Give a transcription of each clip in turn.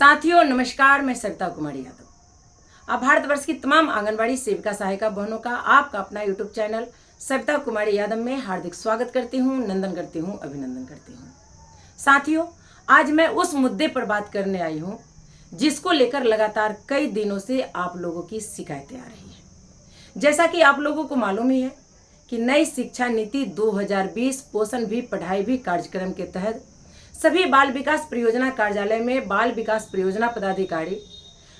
साथियों नमस्कार, मैं सरिता कुमारी यादव। अब भारतवर्ष की तमाम आंगनबाड़ी सेविका सहायिका बहनों का आपका अपना यूट्यूब चैनल सरिता कुमारी यादव में हार्दिक स्वागत करती हूँ, नंदन करती हूँ, अभिनंदन करती हूँ। साथियों, आज मैं उस मुद्दे पर बात करने आई हूँ जिसको लेकर लगातार कई दिनों से आप लोगों की शिकायतें आ रही हैं। जैसा कि आप लोगों को मालूम ही है कि नई शिक्षा नीति 2020 पोषण भी पढ़ाई भी कार्यक्रम के तहत सभी बाल विकास परियोजना कार्यालय में बाल विकास परियोजना पदाधिकारी,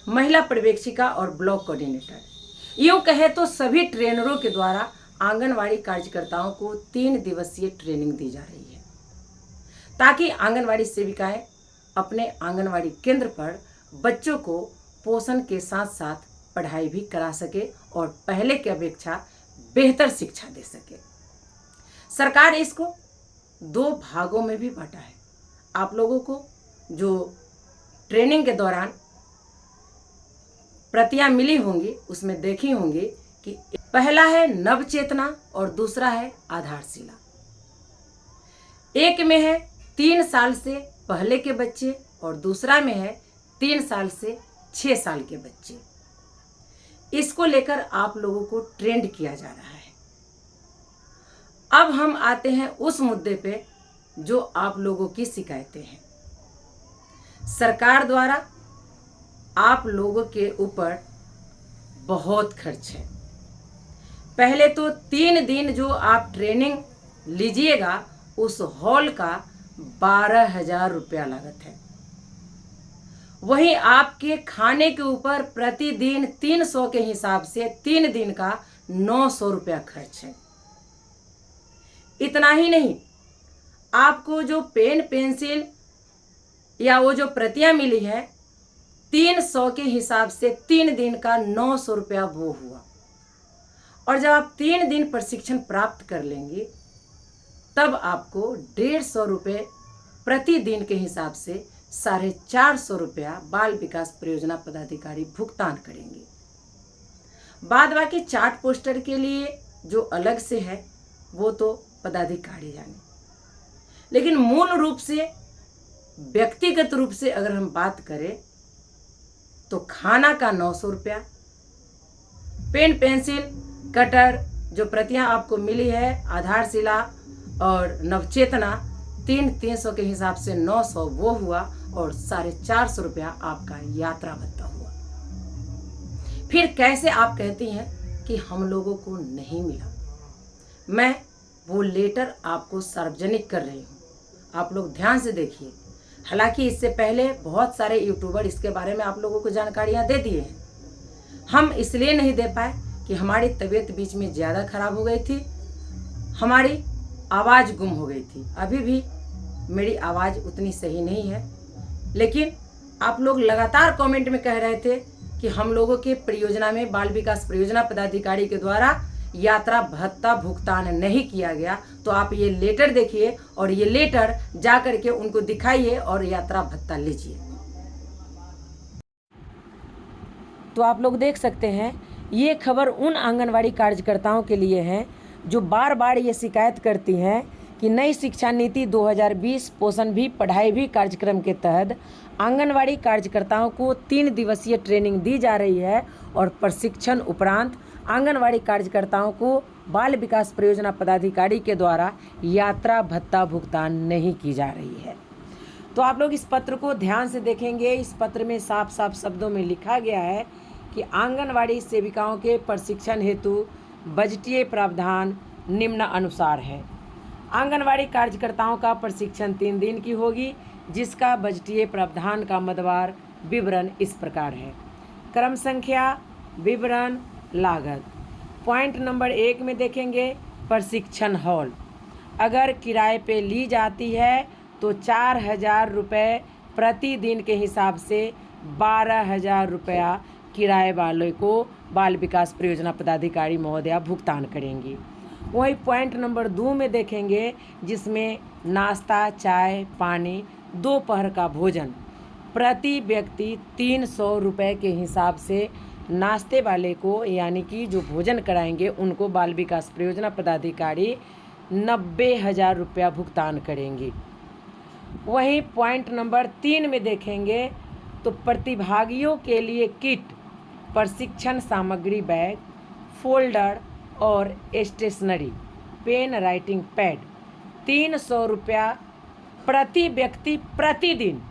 महिला पर्यवेक्षिका और ब्लॉक कोऑर्डिनेटर यूं कहे तो सभी ट्रेनरों के द्वारा आंगनवाड़ी कार्यकर्ताओं को 3 दिवसीय ट्रेनिंग दी जा रही है ताकि आंगनवाड़ी सेविकाएं अपने आंगनवाड़ी केंद्र पर बच्चों को पोषण के साथ साथ पढ़ाई भी करा सके और पहले की अपेक्षा बेहतर शिक्षा दे सके। सरकार इसको 2 भागों में भी बांटा है। आप लोगों को जो ट्रेनिंग के दौरान प्रतियां मिली होंगी उसमें देखी होंगी कि पहला है नवचेतना और दूसरा है आधारशिला। एक में है 3 साल से पहले के बच्चे और दूसरा में है 3 साल से 6 साल के बच्चे। इसको लेकर आप लोगों को ट्रेंड किया जा रहा है। अब हम आते हैं उस मुद्दे पे जो आप लोगों की शिकायतें हैं। सरकार द्वारा आप लोगों के ऊपर बहुत खर्च है। पहले तो 3 दिन जो आप ट्रेनिंग लीजिएगा उस हॉल का 12,000 रुपया लागत है। वहीं आपके खाने के ऊपर प्रतिदिन 300 के हिसाब से 3 दिन का 900 रुपया खर्च है। इतना ही नहीं, आपको जो पेन पेंसिल या वो जो प्रतियां मिली है 300 के हिसाब से 3 दिन का 900 रुपया वो हुआ। और जब आप 3 दिन प्रशिक्षण प्राप्त कर लेंगे तब आपको 150 रुपये प्रतिदिन के हिसाब से 450 रुपया बाल विकास परियोजना पदाधिकारी भुगतान करेंगे। बाद बाकी चार्ट पोस्टर के लिए जो अलग से है वो तो पदाधिकारी जाने, लेकिन मूल रूप से व्यक्तिगत रूप से अगर हम बात करें तो खाना का 900 रुपया, पेन पेंसिल कटर जो प्रतियां आपको मिली है, आधारशिला और नवचेतना 300 के हिसाब से 900 वो हुआ और 450 रुपया आपका यात्रा भत्ता हुआ। फिर कैसे आप कहती हैं कि हम लोगों को नहीं मिला? मैं वो लेटर आपको सार्वजनिक कर रही हूँ, आप लोग ध्यान से देखिए। हालांकि इससे पहले बहुत सारे यूट्यूबर इसके बारे में आप लोगों को जानकारियाँ दे दिए हैं। हम इसलिए नहीं दे पाए कि हमारी तबीयत बीच में ज़्यादा खराब हो गई थी, हमारी आवाज़ गुम हो गई थी। अभी भी मेरी आवाज़ उतनी सही नहीं है, लेकिन आप लोग लगातार कमेंट में कह रहे थे कि हम लोगों के परियोजना में बाल विकास परियोजना पदाधिकारी के द्वारा यात्रा भत्ता भुगतान नहीं किया गया। तो आप ये लेटर देखिए और ये लेटर जा करके उनको दिखाइए और यात्रा भत्ता लीजिए। तो आप लोग देख सकते हैं, ये खबर उन आंगनवाड़ी कार्यकर्ताओं के लिए है जो बार बार ये शिकायत करती हैं कि नई शिक्षा नीति 2020 पोषण भी पढ़ाई भी कार्यक्रम के तहत आंगनवाड़ी कार्यकर्ताओं को 3 दिवसीय ट्रेनिंग दी जा रही है और प्रशिक्षण उपरांत आंगनवाड़ी कार्यकर्ताओं को बाल विकास परियोजना पदाधिकारी के द्वारा यात्रा भत्ता भुगतान नहीं की जा रही है। तो आप लोग इस पत्र को ध्यान से देखेंगे। इस पत्र में साफ साफ शब्दों में लिखा गया है कि आंगनवाड़ी सेविकाओं के प्रशिक्षण हेतु बजटीय प्रावधान निम्न अनुसार है। आंगनवाड़ी कार्यकर्ताओं का प्रशिक्षण 3 दिन की होगी, जिसका बजटीय प्रावधान का मदवार विवरण इस प्रकार है। क्रम संख्या, विवरण, लागत। पॉइंट नंबर 1 में देखेंगे प्रशिक्षण हॉल। अगर किराए पे ली जाती है तो 4,000 रुपये प्रतिदिन के हिसाब से 12,000 रुपया किराए वाले को बाल विकास परियोजना पदाधिकारी महोदया भुगतान करेंगी। वही पॉइंट नंबर 2 में देखेंगे जिसमें नाश्ता, चाय, पानी, दोपहर का भोजन प्रति व्यक्ति 300 रुपये के हिसाब से नाश्ते वाले को यानी कि जो भोजन कराएंगे उनको बाल विकास परियोजना पदाधिकारी 90,000 रुपया भुगतान करेंगी। वहीं पॉइंट नंबर 3 में देखेंगे तो प्रतिभागियों के लिए किट, प्रशिक्षण सामग्री बैग, फोल्डर और स्टेशनरी, पेन, राइटिंग पैड 300 रुपया प्रति व्यक्ति प्रतिदिन।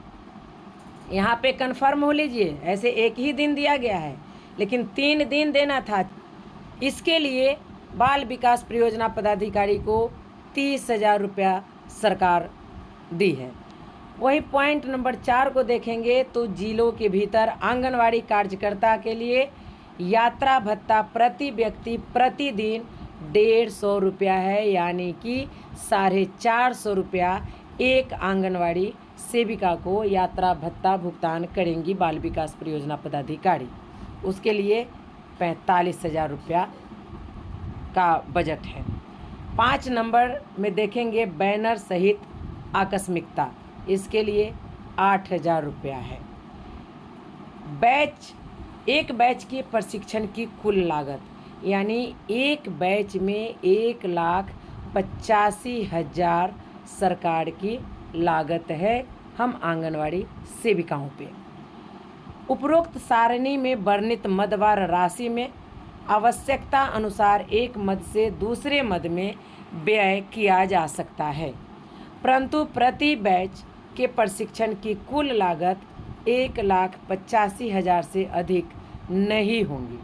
यहाँ पे कन्फर्म हो लीजिए, ऐसे एक ही दिन दिया गया है लेकिन 3 दिन देना था। इसके लिए बाल विकास परियोजना पदाधिकारी को 30,000 रुपया सरकार दी है। वही पॉइंट नंबर 4 को देखेंगे तो जिलों के भीतर आंगनवाड़ी कार्यकर्ता के लिए यात्रा भत्ता प्रति व्यक्ति प्रतिदिन 150 रुपया है, यानी कि 450 रुपया एक आंगनवाड़ी सेविका को यात्रा भत्ता भुगतान करेंगी बाल विकास परियोजना पदाधिकारी। उसके लिए 45,000 रुपया का बजट है। 5 नंबर में देखेंगे बैनर सहित आकस्मिकता, इसके लिए 8,000 रुपया है। एक बैच के प्रशिक्षण की कुल लागत, यानी एक बैच में 1,85,000 सरकार की लागत है हम आंगनवाड़ी सेविकाओं पे। उपरोक्त सारणी में वर्णित मदवार राशि में आवश्यकता अनुसार एक मद से दूसरे मद में व्यय किया जा सकता है, परंतु प्रति बैच के प्रशिक्षण की कुल लागत 1,85,000 से अधिक नहीं होंगी।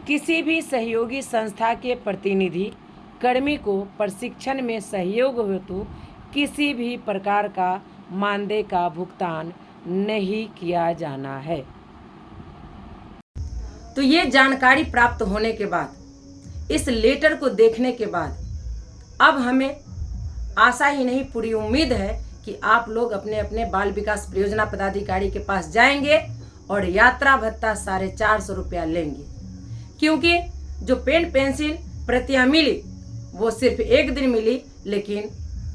किसी भी सहयोगी संस्था के प्रतिनिधि कर्मी को प्रशिक्षण में सहयोग हेतु किसी भी प्रकार का मानदेय का भुगतान नहीं किया जाना है। तो ये जानकारी प्राप्त होने के बाद, इस लेटर को देखने के बाद अब हमें आशा ही नहीं पूरी उम्मीद है कि आप लोग अपने अपने बाल विकास परियोजना पदाधिकारी के पास जाएंगे और यात्रा भत्ता 450 रुपया लेंगे, क्योंकि जो पेन पेंसिल प्रतियां मिली वो सिर्फ एक दिन मिली, लेकिन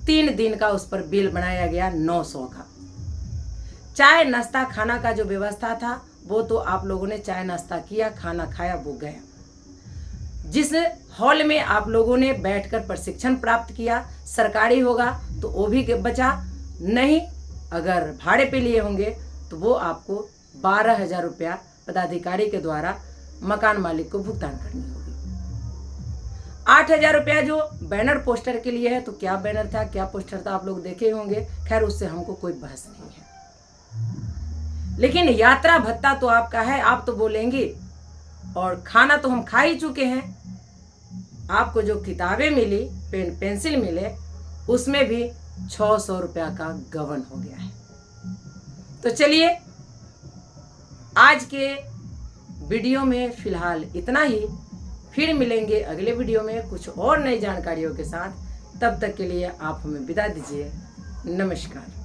3 दिन का उस पर बिल बनाया गया 900 का। चाय नाश्ता खाना का जो व्यवस्था था वो तो आप लोगों ने चाय नाश्ता किया, खाना खाया, वो गया। जिस हॉल में आप लोगों ने बैठकर प्रशिक्षण प्राप्त किया सरकारी होगा तो वो भी बचा नहीं, अगर भाड़े पे लिए होंगे तो वो आपको 12,000 रुपया पदाधिकारी के द्वारा मकान मालिक को भुगतान करनी होगी। 8,000 रुपया जो बैनर पोस्टर के लिए है, तो क्या बैनर था क्या पोस्टर था आप लोग देखे होंगे, खैर उससे हमको कोई बहस नहीं है। लेकिन यात्रा भत्ता तो आपका है, आप तो बोलेंगे, और खाना तो हम खा ही चुके हैं। आपको जो किताबें मिली, पेन पेंसिल मिले, उसमें भी 600 रुपया का गबन हो गया है। तो चलिए आज के वीडियो में फिलहाल इतना ही, फिर मिलेंगे अगले वीडियो में कुछ और नई जानकारियों के साथ। तब तक के लिए आप हमें विदा दीजिए। नमस्कार।